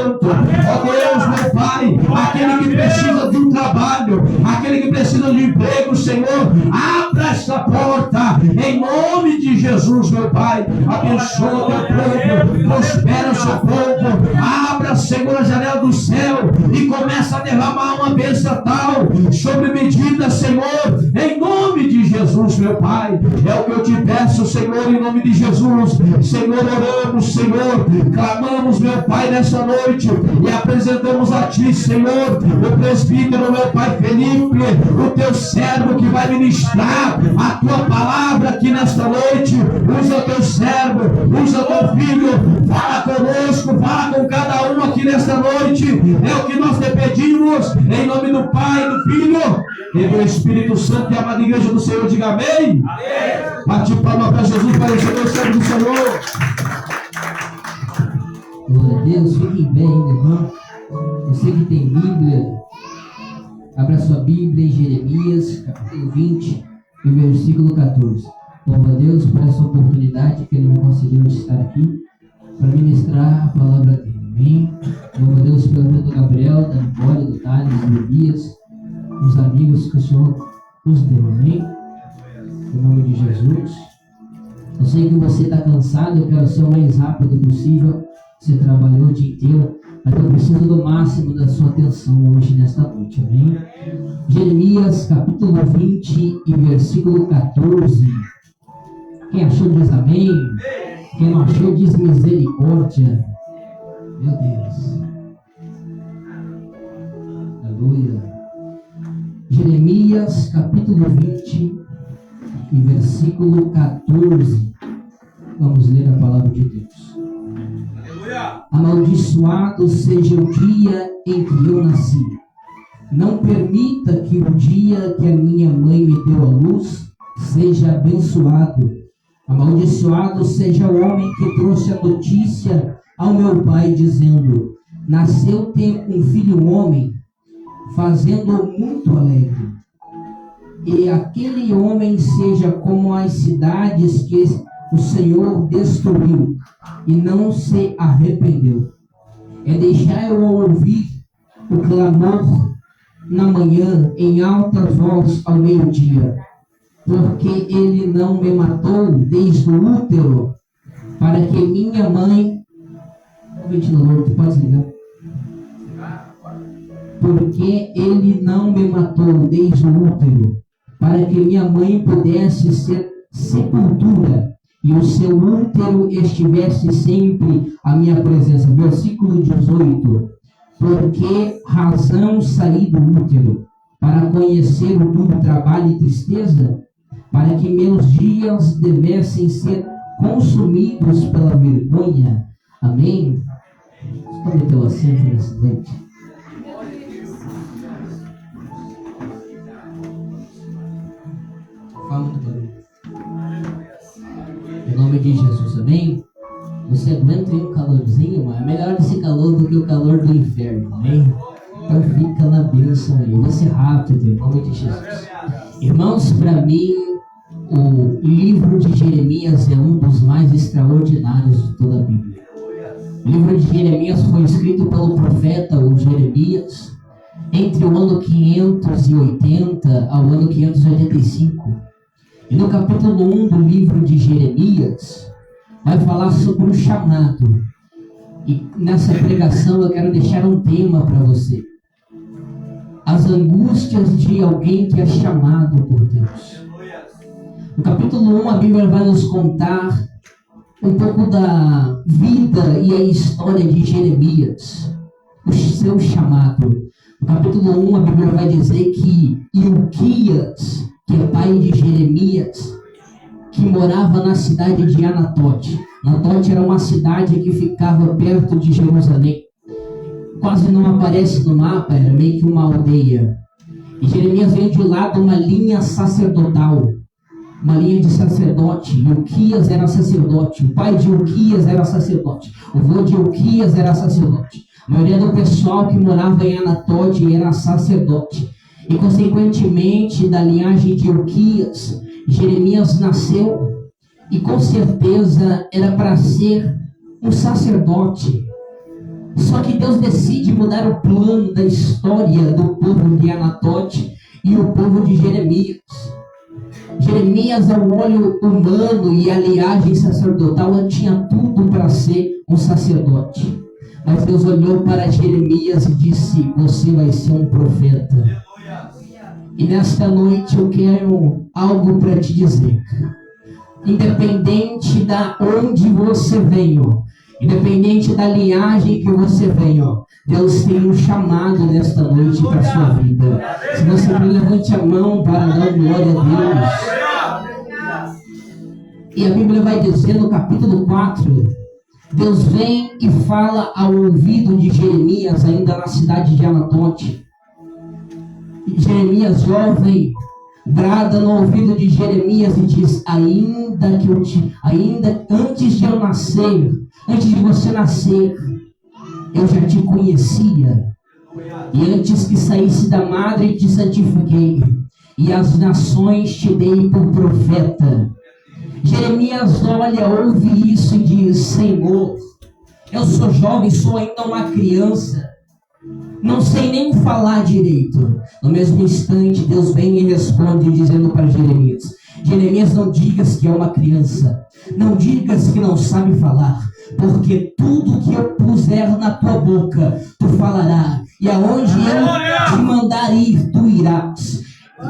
Santo. Ó Deus, meu Pai, aquele que precisa de um trabalho, aquele que precisa de um emprego, Senhor, abra esta porta, em nome de Jesus, meu Pai. Abençoa o teu povo, prospera o seu povo, abra, Senhor, a janela do céu e começa a derramar uma bênção tal sobre medida, Senhor, em nome de Jesus, meu Pai. É o que eu te peço, Senhor, em nome de Jesus. Senhor, oramos, Senhor, clamamos, meu Pai, nessa noite e apresentamos a Ti, Senhor, o presbítero, meu Pai Felipe, o Teu servo que vai ministrar a Tua palavra aqui nesta noite. Usa o Teu servo, usa o Teu filho, fala conosco, fala com cada um aqui nesta noite. É o que nós te pedimos, em nome do Pai, do Filho e do Espírito Santo. E a amada igreja do Senhor, diga amém. Bate palma para Jesus, para receber o servo do Senhor. Glória a Deus, fiquem bem, irmão. Você que tem Bíblia, abra sua Bíblia em Jeremias, capítulo 20, e versículo 14. Louvo a Deus por essa oportunidade que Ele me concedeu de estar aqui para ministrar a palavra dele. Amém. Louvo a Deus pelo vida do Gabriel, da Nicole, do Thales, do Elias, os amigos que o Senhor os deu. Amém. Em nome de Jesus. Eu sei que você está cansado, eu quero ser o mais rápido possível. Você trabalhou o dia inteiro, mas eu preciso do máximo da sua atenção hoje, nesta noite, amém? Jeremias, capítulo 20 e versículo 14. Quem achou diz amém? Quem não achou diz misericórdia. Meu Deus. Aleluia. Jeremias, capítulo 20 e versículo 14. Vamos ler a palavra de Deus. Amaldiçoado seja o dia em que eu nasci. Não permita que o dia que a minha mãe me deu à luz seja abençoado. Amaldiçoado seja o homem que trouxe a notícia ao meu pai, dizendo: nasceu-te um filho homem, fazendo-o muito alegre. E aquele homem seja como as cidades que o Senhor destruiu e não se arrependeu. É deixar eu ouvir o clamor na manhã, em alta voz ao meio-dia, porque ele não me matou desde o útero, para que minha mãe... O ventilador, tu pode ligar? Porque ele não me matou desde o útero, para que minha mãe pudesse ser sepultura e o seu útero estivesse sempre à minha presença. Versículo 18. Porque razão saí do útero, para conhecer o duro trabalho e tristeza, para que meus dias devessem ser consumidos pela vergonha. Amém? Tome teu assento nessa noite. Fala muito barulho. Em nome de Jesus, amém? Você aguenta um calorzinho, mas é melhor esse calor do que o calor do inferno, amém? Então fica na bênção aí. Eu vou ser rápido, em nome de Jesus. Irmãos, para mim, o livro de Jeremias é um dos mais extraordinários de toda a Bíblia. O livro de Jeremias foi escrito pelo profeta Jeremias entre o ano 580 ao ano 585. E no capítulo 1 do livro de Jeremias, vai falar sobre o chamado. E nessa pregação eu quero deixar um tema para você. As angústias de alguém que é chamado por Deus. No capítulo 1, a Bíblia vai nos contar um pouco da vida e a história de Jeremias, o seu chamado. No capítulo 1, a Bíblia vai dizer que Ilquias, que é pai de Jeremias, que morava na cidade de Anatote. Anatote era uma cidade que ficava perto de Jerusalém. Quase não aparece no mapa, era meio que uma aldeia. E Jeremias veio de lá de uma linha sacerdotal, uma linha de sacerdote. Ilquias era sacerdote, o pai de Ilquias era sacerdote, o avô de Ilquias era sacerdote. A maioria do pessoal que morava em Anatote era sacerdote. E consequentemente, da linhagem de Ilquias, Jeremias nasceu, e com certeza era para ser um sacerdote. Só que Deus decide mudar o plano da história do povo de Anatote e o povo de Jeremias. Jeremias, ao olho humano e a linhagem sacerdotal, tinha tudo para ser um sacerdote. Mas Deus olhou para Jeremias e disse: você vai ser um profeta. E nesta noite eu quero algo para te dizer. Independente da onde você veio, independente da linhagem que você veio, Deus tem um chamado nesta noite para a sua vida. Se você me levante a mão para dar glória a Deus. E a Bíblia vai dizer no capítulo 4, Deus vem e fala ao ouvido de Jeremias, ainda na cidade de Anatote. Jeremias, jovem, brada no ouvido de Jeremias e diz: ainda antes de eu nascer, antes de você nascer, eu já te conhecia. E antes que saísse da madre, te santifiquei. E as nações te dei por profeta. Jeremias olha, ouve isso e diz: Senhor, eu sou jovem, sou ainda uma criança, não sei nem falar direito. No mesmo instante, Deus vem e responde dizendo para Jeremias: Jeremias, não digas que é uma criança, não digas que não sabe falar, porque tudo que eu puser na tua boca, tu falarás, e aonde eu te mandar ir, tu irás.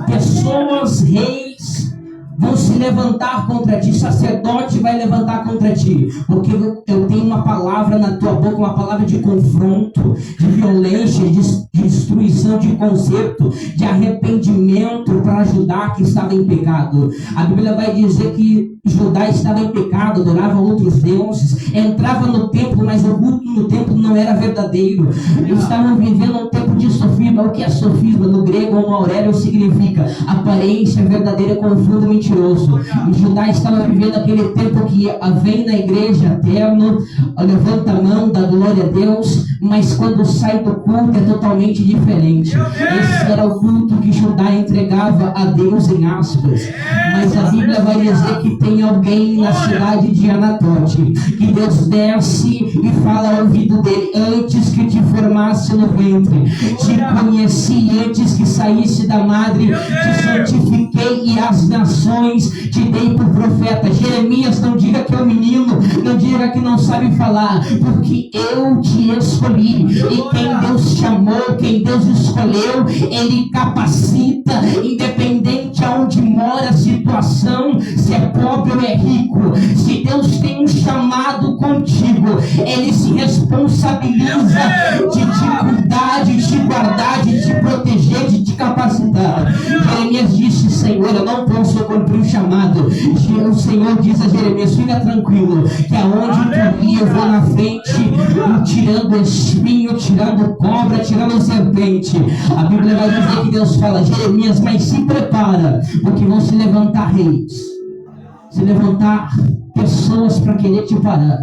Pessoas, reis vão se levantar contra ti, sacerdote vai levantar contra ti, porque eu tenho uma palavra na tua boca, uma palavra de confronto, de violência, de destruição, de conserto, de arrependimento para ajudar quem estava em pecado. A Bíblia vai dizer que Judá estava em pecado, adorava outros deuses, entrava no templo, mas o culto no templo não era verdadeiro. Eles estavam vivendo um tempo de sofisma. O que é sofisma? No grego, Homo Aurélio, significa aparência verdadeira com fundo mentiroso. E Judá estava vivendo aquele tempo que vem na igreja eterno, levanta a mão, dá glória a Deus, mas quando sai do culto é totalmente diferente. Esse era o culto que Judá entregava a Deus, em aspas. Mas a Bíblia vai dizer que tem alguém na cidade de Anatote, que Deus desce e fala ao ouvido dele: antes que te formasse no ventre, te conheci, antes que saísse da madre, te santifiquei, e as nações te dei por profeta. Jeremias, não diga que é um menino, não diga que não sabe falar, porque eu te escolhi, e quem Deus chamou, quem Deus escolheu, Ele capacita, independente aonde mora a situação, se é pobre ou é rico. Se Deus tem um chamado contigo, Ele se responsabiliza de te cuidar, de te guardar, de te proteger, de te capacitar. Jeremias disse: Senhor, eu não posso cumprir o chamado. O Senhor diz a Jeremias: fica tranquilo, que aonde tu ir, eu vou na frente, tirando espinho, tirando cobra, tirando serpente. A Bíblia vai dizer que Deus fala: Jeremias, mas se prepara, porque vão se levantar reis, se levantar pessoas para querer te parar.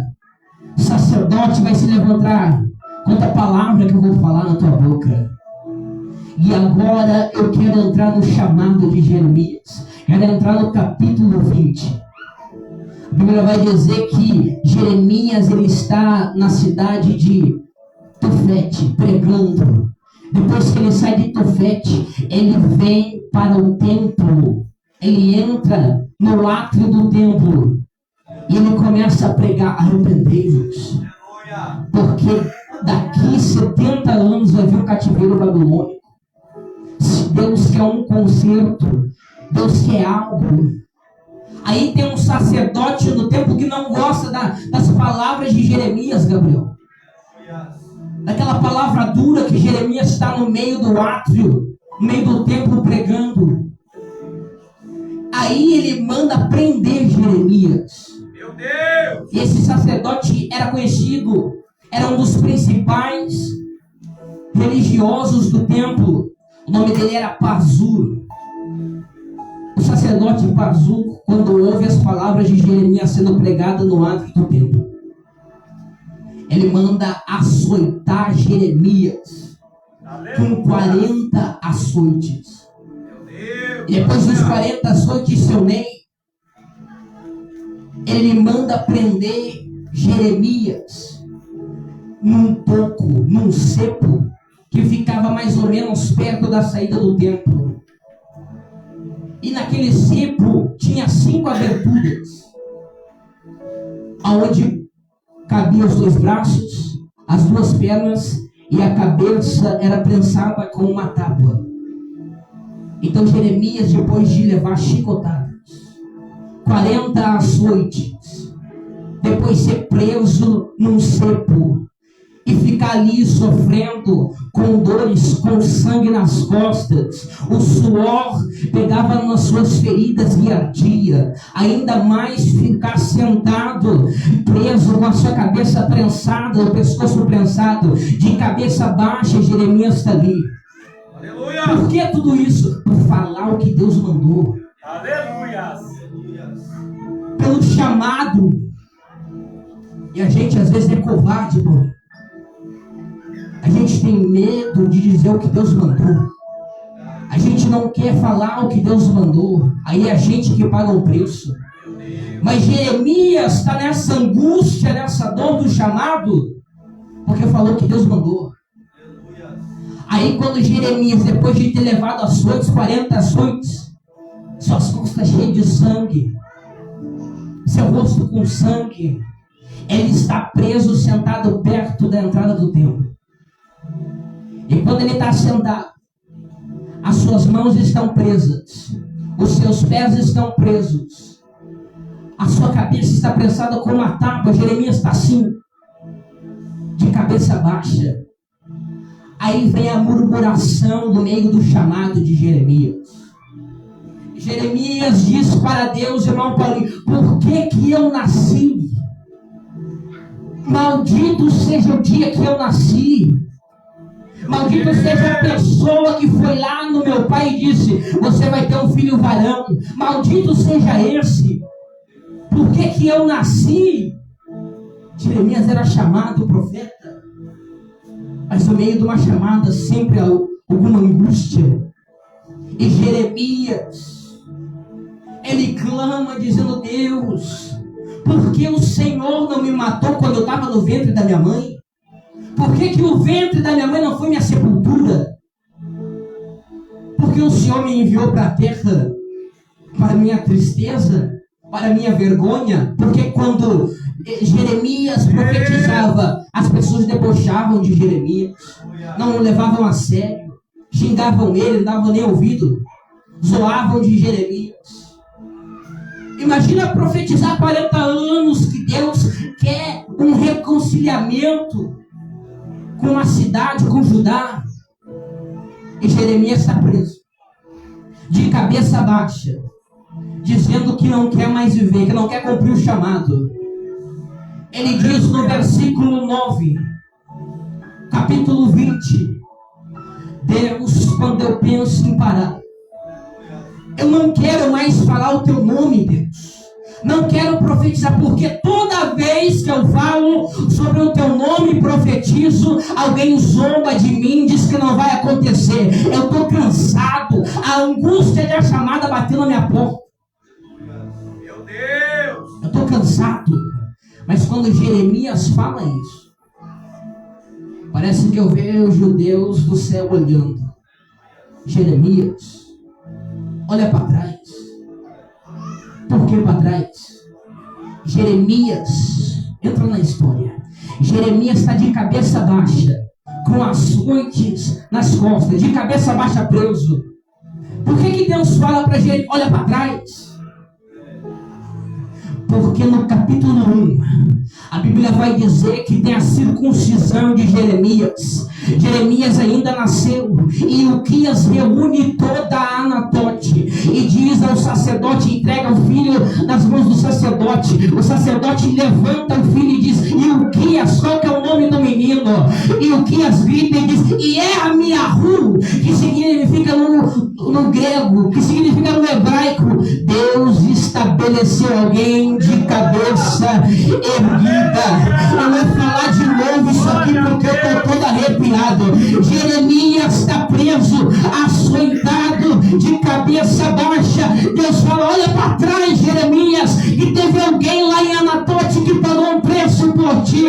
O sacerdote vai se levantar contra a palavra que eu vou falar na tua boca. E agora eu quero entrar no chamado de Jeremias. Quero entrar no capítulo 20. A Bíblia vai dizer que Jeremias, ele está na cidade de Tofete, pregando. Depois que ele sai de Tofete, ele vem para o templo. Ele entra no átrio do templo e ele começa a pregar: arrependei-vos, porque daqui 70 anos vai vir o cativeiro babilônico. Se Deus quer um conserto, Deus quer algo. Aí tem um sacerdote no templo que não gosta das palavras de Jeremias, Gabriel, daquela palavra dura que Jeremias está no meio do átrio, no meio do templo pregando. Aí ele manda prender Jeremias. Meu Deus! E esse sacerdote era conhecido, era um dos principais religiosos do templo. O nome dele era Pazur. O sacerdote Pazur, quando ouve as palavras de Jeremias sendo pregadas no átrio do templo, ele manda açoitar Jeremias com 40 açoites. E depois dos 40 açoites, seu Ney, ele manda prender Jeremias. num toco, num cepo, que ficava mais ou menos perto da saída do templo. E naquele cepo tinha 5 aberturas, aonde cabiam os 2 braços, as 2 pernas, e a cabeça era prensada com uma tábua. Então Jeremias, depois de levar chicotadas, 40 açoites, depois ser preso num cepo e ficar ali sofrendo com dores, com sangue nas costas, o suor pegava nas suas feridas e ardia, ainda mais ficar sentado, preso com a sua cabeça prensada, o pescoço prensado, de cabeça baixa. Jeremias está ali. Aleluia! Por que tudo isso? Por falar o que Deus mandou. Aleluia! Pelo chamado. E a gente às vezes é covarde, pô. A gente tem medo de dizer o que Deus mandou. A gente não quer falar o que Deus mandou. Aí é a gente que paga o preço. Mas Jeremias está nessa angústia, nessa dor do chamado, porque falou o que Deus mandou. Aí quando Jeremias, depois de ter levado açoites, 40 açoites, suas costas cheias de sangue, seu rosto com sangue, ele está preso, sentado perto da entrada do templo. E quando ele está sentado, as suas mãos estão presas, os seus pés estão presos, a sua cabeça está prensada com uma tábua. Jeremias está assim, de cabeça baixa. Aí vem a murmuração no meio do chamado de Jeremias. Jeremias diz para Deus, irmão Paulinho: por que eu nasci? Maldito seja o dia que eu nasci. Maldito seja a pessoa que foi lá no meu pai e disse: você vai ter um filho varão. Maldito seja esse. Por que eu nasci? Jeremias era chamado profeta, mas no meio de uma chamada sempre há alguma angústia. E Jeremias, ele clama dizendo: Deus, por que o Senhor não me matou quando eu estava no ventre da minha mãe? Por que o ventre da minha mãe não foi minha sepultura? Porque o Senhor me enviou para a terra para minha tristeza, para minha vergonha? Porque quando Jeremias profetizava, as pessoas debochavam de Jeremias, não o levavam a sério, xingavam ele, não davam nem ouvido, zoavam de Jeremias. Imagina profetizar 40 anos que Deus quer um reconciliamento com a cidade, com Judá. E Jeremias está preso, de cabeça baixa, dizendo que não quer mais viver, que não quer cumprir o chamado. Ele diz no versículo 9, capítulo 20: Deus, quando eu penso em parar, eu não quero mais falar o teu nome, Deus. Não quero profetizar, porque toda vez que eu falo sobre o teu nome e profetizo, alguém zomba de mim, diz que não vai acontecer. Eu estou cansado, a angústia da chamada bateu na minha porta. Meu Deus! Eu estou cansado. Mas quando Jeremias fala isso, parece que eu vejo os judeus do céu olhando. Jeremias, olha para trás. Por que para trás? Jeremias, entra na história. Jeremias está de cabeça baixa, com açoites nas costas, de cabeça baixa preso. Por que Deus fala para Jeremias: olha para trás? Porque no capítulo 1, a Bíblia vai dizer que tem a circuncisão de Jeremias. Jeremias ainda nasceu, e Ilquias reúne toda a Anatote e diz ao sacerdote, entrega o filho nas mãos do sacerdote. O sacerdote levanta o filho e diz: Ilquias, qual que é o nome do menino? Ilquias grita e diz: Iermiahu, que significa no grego, que significa no hebraico: Deus estabeleceu alguém de cabeça erguida. Eu vou falar de novo isso aqui porque eu estou todo arrepiado. Jeremias está preso, açoitado, de cabeça baixa. Deus fala: olha para trás, Jeremias, que teve alguém lá em Anatote que pagou um preço por ti.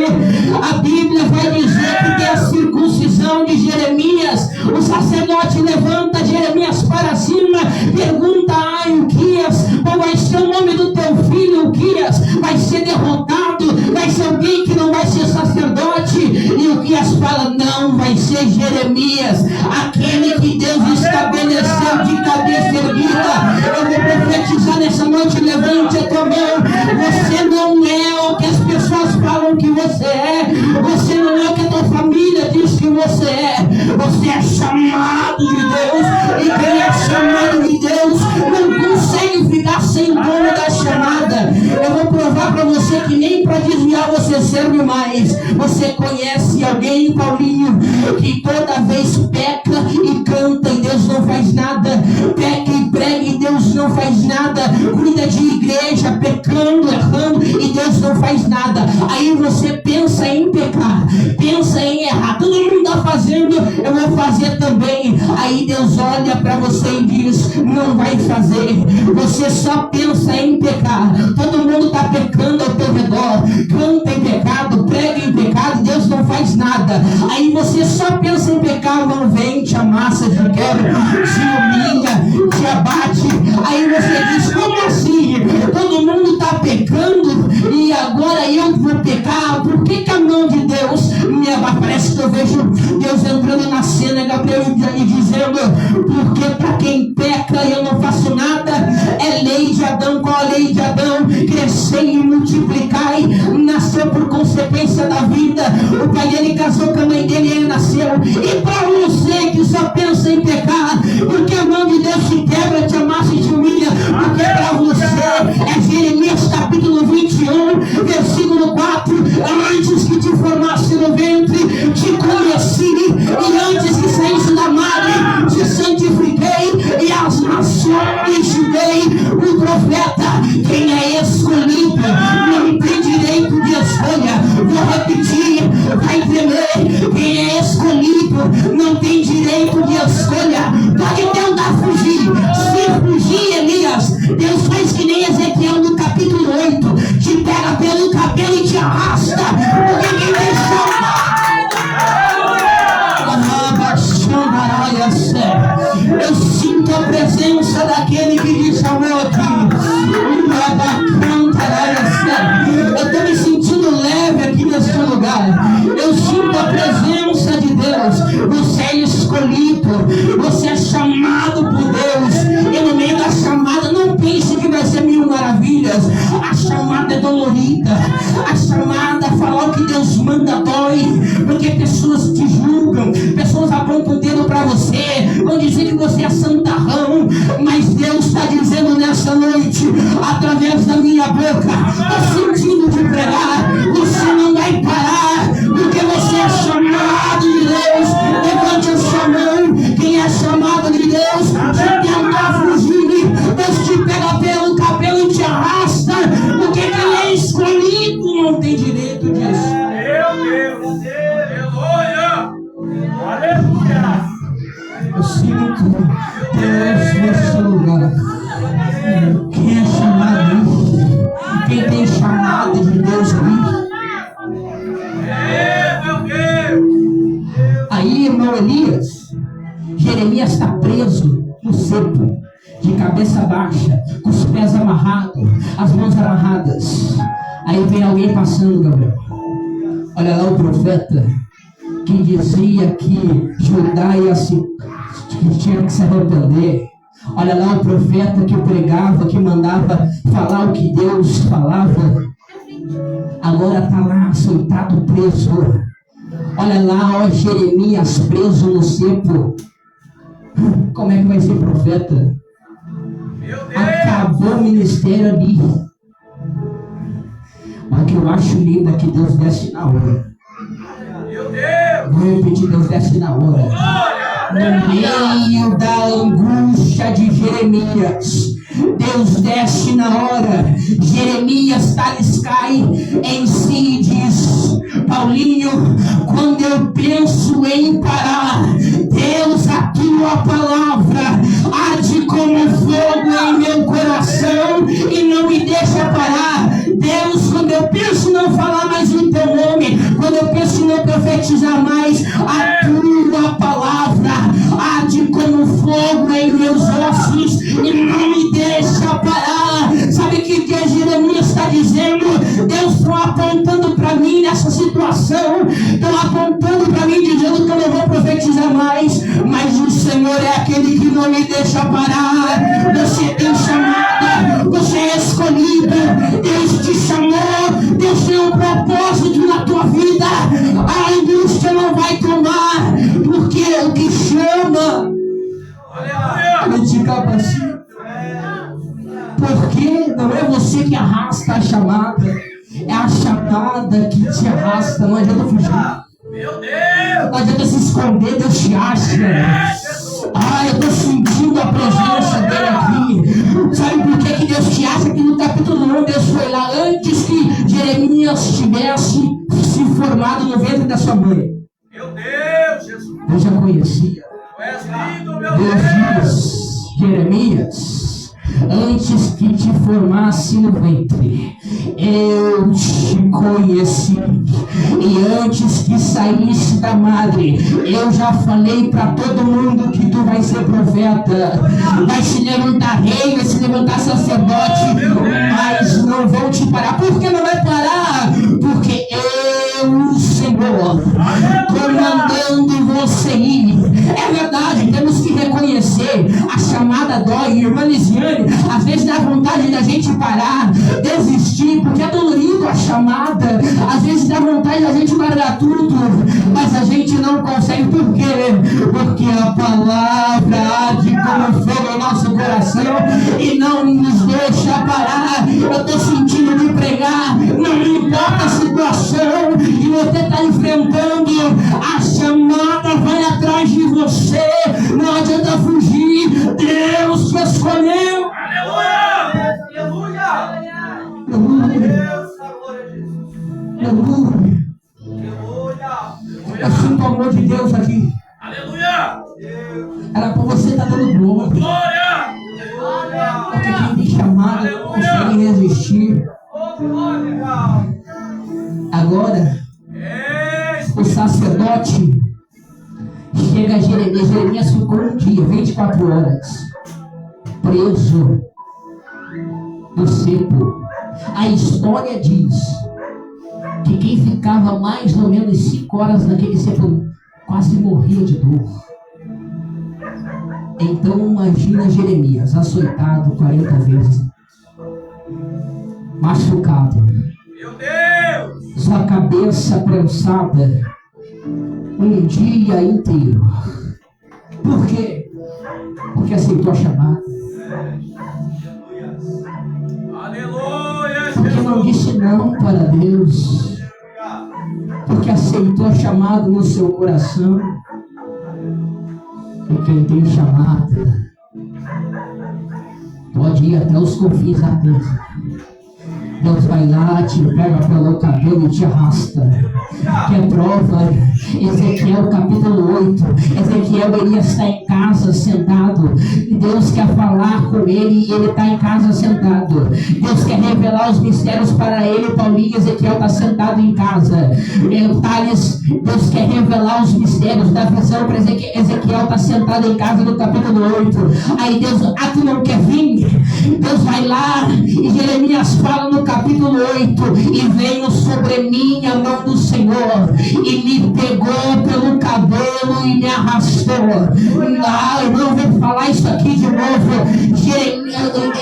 A Bíblia vai dizer que tem a circuncisão de Jeremias. O sacerdote levanta Jeremias para cima, pergunta a Ilquias: qual vai ser o nome do teu filho? Ilquias vai ser derrotado, vai ser alguém que não vai ser sacerdote. E Ilquias fala: não, vai ser Jeremias, aquele que Deus estabeleceu de cabeça erguida. Eu vou profetizar nessa noite: levante a tua mão. Você não é o que as pessoas falam que você é. Você não é o que a tua família diz que você é. Você é chamado de Deus, e quem é chamado de Deus não consegue ficar sem dono da chamada. Eu vou provar para você que nem para desviar você serve mais. Você conhece alguém, Paulinho, que toda vez peca e canta e Deus não faz nada, peca e prega e Deus não faz nada, cuida de igreja pecando, errando e Deus não faz nada. Aí você pensa em pecar, pensa em errar. Todo mundo está fazendo, eu vou fazer também. Aí Deus olha para você e diz: não vai fazer. Você só pensa em pecar. Todo mundo está pecando ao teu redor, canta em pecado, prega em pecado, Deus não faz nada. Aí você só pensa em pecar, não vem, te amassa, te quebra, te humilha, te abate. Aí você diz: como assim? Todo mundo está pecando e agora eu vou pecar? Por que a mão de Deus me abate? Parece que eu vejo Deus entrando na cena, Gabriel, e dizendo: porque para quem peca eu não faço nada. É lei de Adão. Qual a lei de Adão? Crescei e multiplicai. Nasceu por consequência da vida. O pai dele casou com a mãe dele e ele nasceu. E para você que só pensa em pecar, porque a mão de Deus te quebra, te amassa e te humilha, porque para você é Jeremias capítulo 21, versículo 4: antes que te formasse no ventre, te conheci, e antes que saísse da madre, te santifiquei, e as nações te dei. O profeta, quem é escolhido, não tem direito de escolha. Vou repetir, vai tremer. Quem é escolhido não tem direito de escolha. Pode tentar fugir. Se fugir, Elias, Deus faz que nem Ezequiel no capítulo 8, te pega pelo cabelo e te arrasta. Porque quem tem chamado, eu sinto a presença daquele que te chamou aqui. Eu estou me sentindo leve aqui nesse lugar. Eu sinto a presença de Deus. Você é escolhido, você é chamado por Deus. E no meio da chamada, não pense que vai ser mil maravilhas. A chamada é dolorida. A chamada, falar o que Deus manda, dói. Porque pessoas te julgam, pessoas apontam o dedo para você, vão dizer que você é santarrão. Mas Deus está dizendo nessa noite, através da minha boca, estou sentindo de pregar: você não vai parar, porque você é chamado de Deus. Levante o chamão. Quem é chamado de Deus, se tentar fugir, Deus te pega pelo cabelo e te arrasta, porque quem é escolhido não tem direito disso. Meu Deus! Aleluia! Aleluia! Eu sinto Deus nesse lugar. Quem é chamado, quem tem chamado de Deus aqui. Meu Deus! Aí, irmão Elias, Jeremias está preso no cepo, de cabeça baixa, com os pés amarrados, as mãos amarradas. Aí vem alguém passando, Gabriel. Olha lá o profeta que dizia que Judá que tinha que se arrepender. Olha lá o profeta que pregava, que mandava falar o que Deus falava. Agora está lá açoitado, preso. Olha lá, ó, Jeremias preso no cepo. Como é que vai ser profeta? Meu Deus! Acabou o ministério ali. Mas o que eu acho lindo é que Deus desce na hora. Meu Deus! Vou repetir: Deus desce na hora. No meio da angústia de Jeremias, Deus desce na hora. Jeremias cai em si e diz: Paulinho, quando eu penso em parar, Deus, a tua palavra há de como fogo em meu coração e não me deixa parar. Deus, quando eu penso em não falar mais o teu nome, quando eu penso em não profetizar mais, a tua palavra arde como fogo em meus ossos e não me deixa parar. Sabe o que Jeremias está dizendo? Deus está apontando para mim nessa situação, estão apontando para mim dizendo que eu não vou profetizar mais, mas o Senhor é aquele que não me deixa parar. Você tem chamada, você é escolhido, Deus te chamou, Deus tem um propósito na tua vida. A indústria não vai tomar, porque o que chama criticar para si. Porque não é você que arrasta a chamada, é a chamada que te arrasta. Não adianta fugir, Meu Deus! não adianta se esconder, Deus te acha. Eu estou sentindo a presença dele aqui. Sabe por que Deus te acha? Que no capítulo 1 Deus foi lá antes que Jeremias tivesse se formado no ventre da sua mãe. Meu Deus, Jesus! Deus já conhecia. Tu és lindo, meu Deus Deus! diz, Jeremias, antes que te formasse no ventre, eu te conheci. E antes que saísse da madre, eu já falei para todo mundo que tu vai ser profeta. Vai se levantar rei, vai se levantar sacerdote, mas não vão te parar. Por que não vai parar? Porque eu, o Senhor, comandando você ir. É verdade, temos que reconhecer. A chamada dói, irmã Lisiane. Às vezes dá vontade da gente parar, desistir, porque é dolorido a chamada. Às vezes dá vontade da gente largar tudo, mas a gente não consegue. Por quê? Porque a palavra arde como fogo no nosso coração e não nos deixa parar. Eu estou sentindo de pregar, não importa a situação que você está enfrentando, a chamada vai atrás de você. Não adianta fugir. Deus te escolheu. Aleluia! Aleluia! Aleluia. Deus, a glória de Jesus! Aleluia. Aleluia! Eu sinto o amor de Deus aqui. Aleluia! Era para você estar dando glória. Glória! Porque quem tem chamado não consegue resistir. Oh, glória! Agora, o sacerdote chega a Jeremias. Jeremias ficou um dia, 24 horas, preso no cepo. A história diz que quem ficava mais ou menos 5 horas naquele cepo quase morria de dor. Então imagina Jeremias açoitado 40 vezes, machucado, Meu Deus! sua cabeça prensada um dia inteiro. Por quê? Porque aceitou a chamada. Aleluia! Porque não disse não para Deus. Porque aceitou a chamada no seu coração. E quem tem chamada pode ir até os confins da terra. Deus vai lá, te pega pelo cabelo e te arrasta. Quer prova? Ezequiel capítulo 8. Ezequiel ele está em casa sentado. Deus quer falar com ele e ele está em casa sentado. Deus quer revelar os mistérios para ele. Paulinho, Ezequiel está sentado em casa. Thales, Deus quer revelar os mistérios da visão para Ezequiel. Ezequiel está sentado em casa no capítulo 8. Aí Deus, tu não quer vir? Deus vai lá e Jeremias fala no capítulo 8: e veio sobre mim a mão do Senhor e me pegou pelo cabelo e me arrastou. Eu não vou falar isso aqui de novo.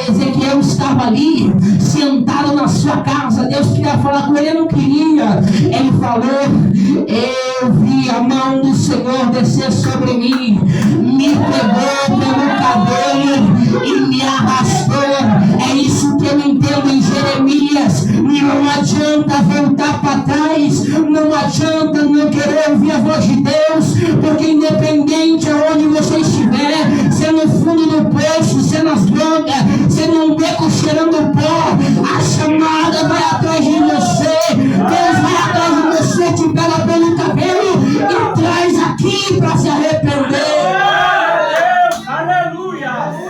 Ezequiel estava ali sentado na sua casa. Deus queria falar com ele, não queria. Ele falou: eu vi a mão do Senhor descer sobre mim, me pegou pelo cabelo e me arrastou. É isso que eu entendo em Jeremias. Não adianta voltar para trás, não adianta não querer ouvir a voz de Deus, porque independente aonde você estiver, se é no fundo do poço, se é nas drogas, se é num beco cheirando pó, a chamada vai atrás de você. Deus vai atrás de você, te pega pelo cabelo e traz aqui para se arrepender. Aleluia!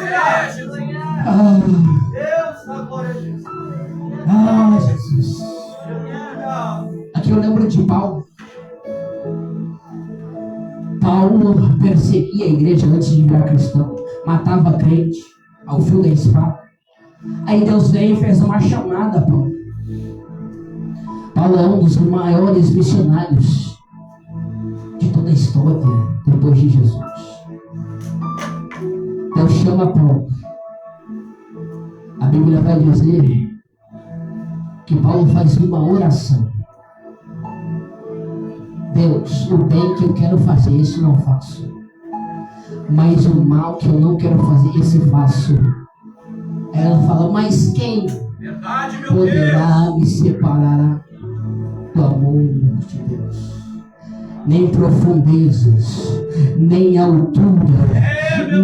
Paulo perseguia a igreja antes de virar cristão, matava crente ao fio da espada. Aí Deus veio e fez uma chamada a Paulo. Paulo é um dos maiores missionários de toda a história depois de Jesus. Deus chama Paulo. A Bíblia vai dizer que Paulo faz uma oração. Deus, o bem que eu quero fazer, isso não faço. Mas o mal que eu não quero fazer, esse faço. Ela fala, mas quem Verdade, meu poderá me separar do amor de Deus? Nem profundezas, nem altura,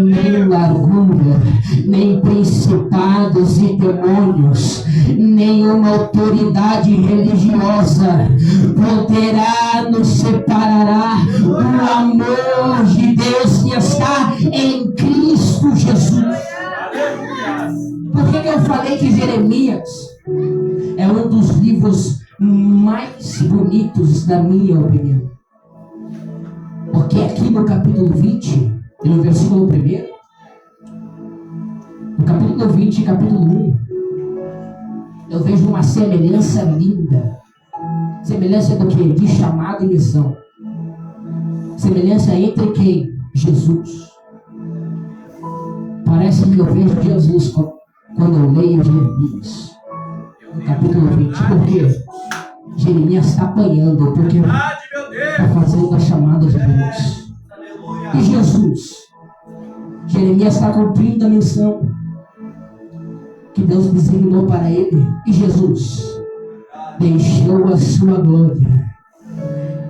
nem largura, nem principados e demônios, nenhuma autoridade religiosa poderá nos separar do amor de Deus que está em Cristo Jesus. Por que eu falei que Jeremias é um dos livros mais bonitos, na minha opinião? Porque aqui no capítulo 20, e no versículo 1, no capítulo 20 e capítulo 1, eu vejo uma semelhança linda. Semelhança do que? De chamado e missão. Semelhança entre quem? Jesus. Parece que eu vejo Jesus quando eu leio Jeremias, no capítulo 20. Por quê? Jeremias está apanhando, porque está fazendo a chamada de Deus. E Jesus, Jeremias está cumprindo a missão que Deus designou para ele. E Jesus deixou a sua glória,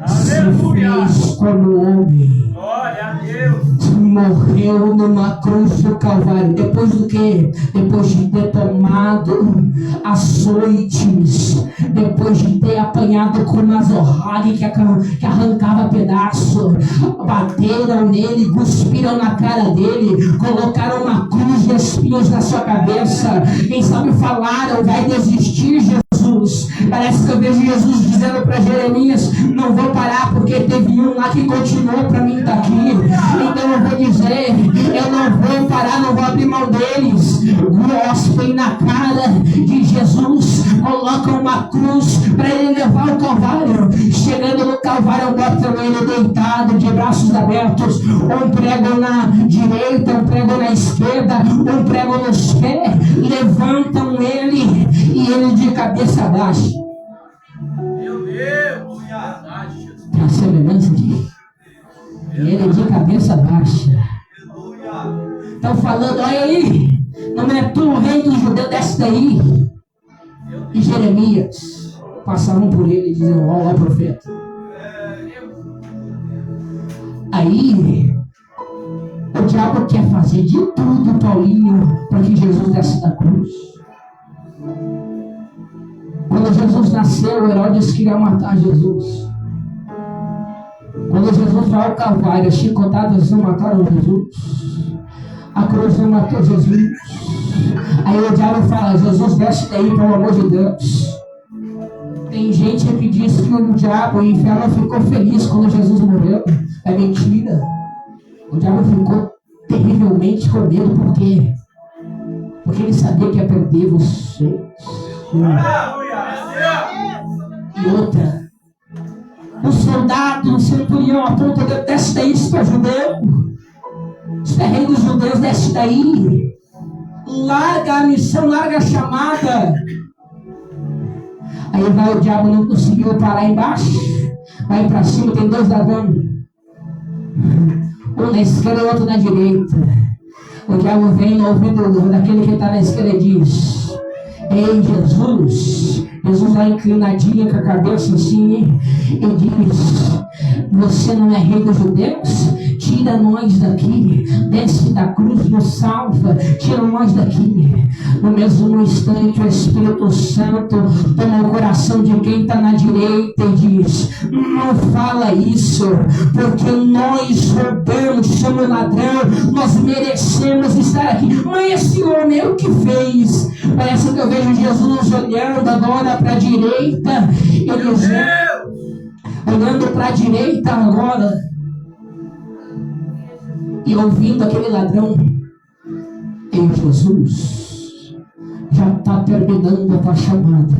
se fez como homem, Glória a Deus. morreu numa cruz do Calvário. Depois do que? Depois de ter tomado açoites, depois de ter apanhado com uma zorrada que arrancava pedaço, bateram nele, cuspiram na cara dele, colocaram uma cruz de espinhos na sua cabeça. Quem sabe falaram, vai desistir, Jesus. Parece que eu vejo Jesus dizendo para Jeremias, não vou parar porque teve um lá que continuou para mim estar aqui. Então eu vou dizer, eu não vou parar, não vou abrir mão deles. Gospem na cara de Jesus, colocam uma cruz para ele levar o Calvário. Chegando no Calvário, botam ele deitado, de braços abertos, um prego na direita, um prego na esquerda, um prego nos pés, levantam ele e ele de cabeça baixa. Meu Deus. Verdade, Jesus. Tem a semelhança de ele de cabeça baixa. Estão falando, olha aí, não é tu o rei dos judeus, desce daí. E Jeremias passaram por ele e diziam, ó, profeta. Aí o diabo quer fazer de tudo, Paulinho, para que Jesus desce da cruz. Quando Jesus nasceu, Herodes queria matar Jesus. Quando Jesus vai ao Calvário, chicotadas não mataram Jesus. A cruz não matou Jesus. Aí o diabo fala, Jesus, desce daí, pelo amor de Deus. Tem gente que diz que o diabo, o inferno, ficou feliz quando Jesus morreu. É mentira. O diabo ficou terrivelmente com medo. Por quê? Porque ele sabia que ia perder vocês. E outra, o soldado, o centurião aponta, desce daí, se tu é judeu. Se tu é rei dos judeus, desce daí. Larga a missão, larga a chamada. Aí vai o diabo, não conseguiu parar embaixo. Vai para cima, tem dois ladrões. Um na esquerda e outro na direita. O diabo vem no ouvido daquele que está na esquerda e diz, ei, Jesus. Jesus lá inclinadinho com a cabeça assim, e diz, você não é rei dos judeus? Tira nós daqui, desce da cruz, nos salva, tira nós daqui. No mesmo instante o Espírito Santo toma o coração de quem está na direita e diz, não fala isso, porque nós roubamos, somos ladrão, nós merecemos estar aqui. Mas esse homem, o que fez? Parece que eu vejo Jesus olhando agora para a direita, e dizendo, olhando para a direita agora, E ouvindo aquele ladrão, em Jesus, já está terminando a tua chamada,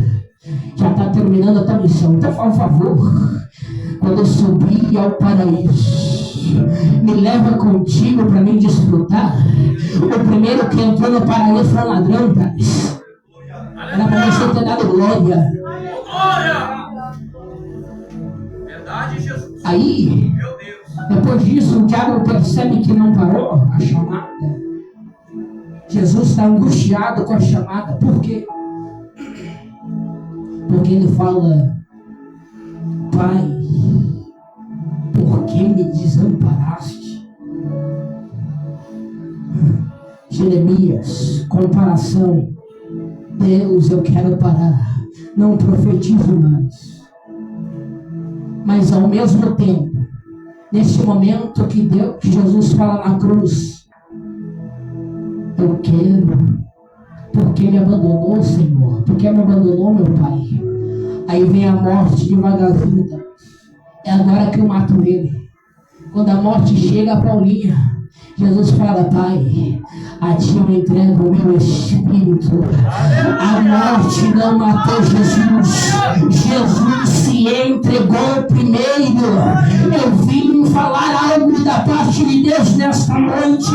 já está terminando a tua missão. Então, por favor, quando eu subir ao paraíso, me leva contigo para mim desfrutar. O primeiro que entrou no paraíso foi um ladrão, cara. Era para você ter dado glória. Glória! Verdade, Jesus. Aí, Meu Deus. depois disso, o diabo percebe que não parou a chamada. Jesus está angustiado com a chamada. Por quê? Porque ele fala: Pai, por que me desamparaste? Jeremias, comparação. Deus, eu quero parar, não profetizo mais. Mas ao mesmo tempo, nesse momento que Jesus fala na cruz, eu quero, porque me abandonou, Senhor, porque me abandonou, meu Pai. Aí vem a morte devagarzinho. É agora que eu mato ele. Quando a morte chega a Paulinha, Jesus fala: Pai, a ti eu entrego o meu espírito. A morte não matou Jesus. Jesus se entregou primeiro. Eu vim falar algo da parte de Deus nesta noite.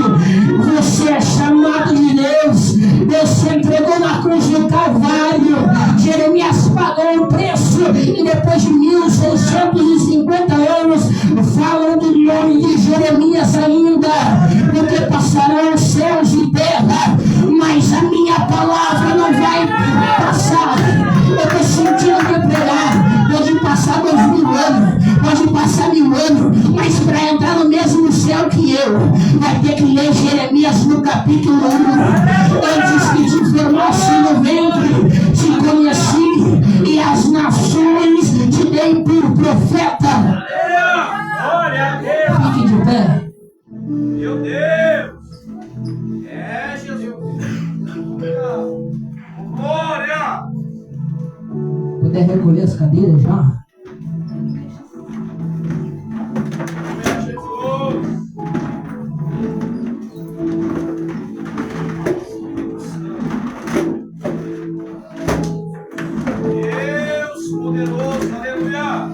Você é chamado de Deus. Deus se entregou na cruz do Calvário. Jeremias pagou o preço. E depois de 1650 anos, falam do nome de Jeremias ainda. Porque passarão os céus e terra, mas a minha palavra não vai passar. Eu estou sentindo me pregar. Pode passar 2000 anos, pode passar 1000 anos, mas para entrar no mesmo céu que eu, vai ter que ler Jeremias no capítulo 1. Antes que te formasse no ventre, te conheci, e as nações te dei por profeta. Glória a Deus. Fique de pé. Meu Deus! É, Jesus! Glória! Puder recolher as cadeiras já? É, Jesus! Deus poderoso, aleluia!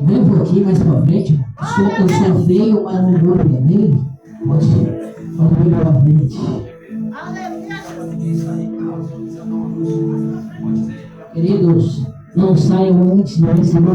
Vem um pouquinho mais pra frente. Eu sou feio, mas não vou também. Pode vir pra frente. Queridos, não saiam antes de receber